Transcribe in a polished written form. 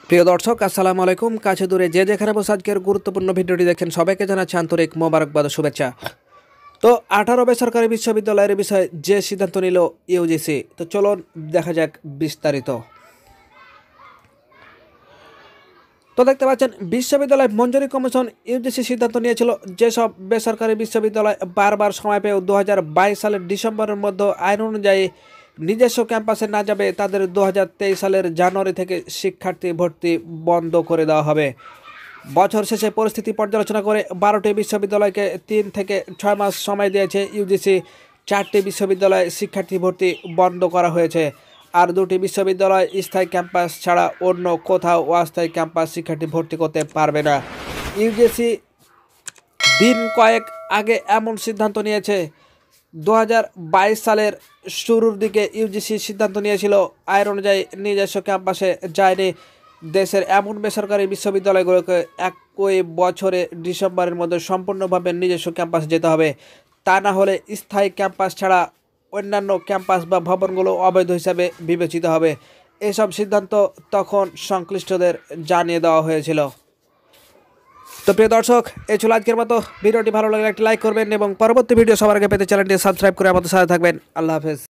প্রিয় দর্শক আসসালামু আলাইকুম। কাছে দূরে যে যেখানে বসে আজকের গুরুত্বপূর্ণ ভিডিওটি দেখেন সবাইকে জানাচ্ছি আন্তরিক মোবারকবাদ ও শুভেচ্ছা। তো 18 বেসরকারি বিশ্ববিদ্যালয়ের বিষয়ে যে সিদ্ধান্ত নিল ইউজিসি, তো চলুন দেখা যাক বিস্তারিত। তো দেখতে পাচ্ছেন বিশ্ববিদ্যালয় মঞ্জুরি কমিশন ইউজিসি সিদ্ধান্ত নিয়েছিল যেসব বেসরকারি বিশ্ববিদ্যালয় বারবার সময় পেয়েও 2022 সালের ডিসেম্বরের মধ্যে আইন অনুযায়ী নিজস্ব ক্যাম্পাসে না যাবে তাদের 2023 সালের জানুয়ারি থেকে শিক্ষার্থী ভর্তি বন্ধ করে দেওয়া হবে। বছর শেষে পরিস্থিতি পর্যালোচনা করে 12টি বিশ্ববিদ্যালয়কে 3 থেকে 6 মাস সময় দিয়েছে ইউজিসি। 4টি বিশ্ববিদ্যালয়ে শিক্ষার্থী ভর্তি বন্ধ করা হয়েছে, আর 2টি বিশ্ববিদ্যালয় স্থায়ী ক্যাম্পাস ছাড়া অন্য কোথাও অস্থায়ী ক্যাম্পাস শিক্ষার্থী ভর্তি করতে পারবে না। ইউজিসি দিন কয়েক আগে এমন সিদ্ধান্ত নিয়েছে। 2022 সালের শুরুর দিকে ইউজিসি সিদ্ধান্ত নিয়েছিল আইন অনুযায়ী নিজস্ব ক্যাম্পাসে যায়নি দেশের এমন বেসরকারি বিশ্ববিদ্যালয়গুলোকে একই বছরে ডিসেম্বরের মধ্যে সম্পূর্ণভাবে নিজস্ব ক্যাম্পাসে যেতে হবে। তা না হলে স্থায়ী ক্যাম্পাস ছাড়া অন্যান্য ক্যাম্পাস বা ভবনগুলো অবৈধ হিসাবে বিবেচিত হবে। এসব সিদ্ধান্ত তখন সংশ্লিষ্টদের জানিয়ে দেওয়া হয়েছিল। তো প্রিয় দর্শক, এই ছিল আজকের মতো। ভিডিওটি ভালো লাগলে একটি লাইক করবেন এবং পরবর্তী ভিডিও সবার আগে পেতে চ্যানেলটি সাবস্ক্রাইব করে আমাদের সাথে থাকবেন। আল্লাহ হাফেজ।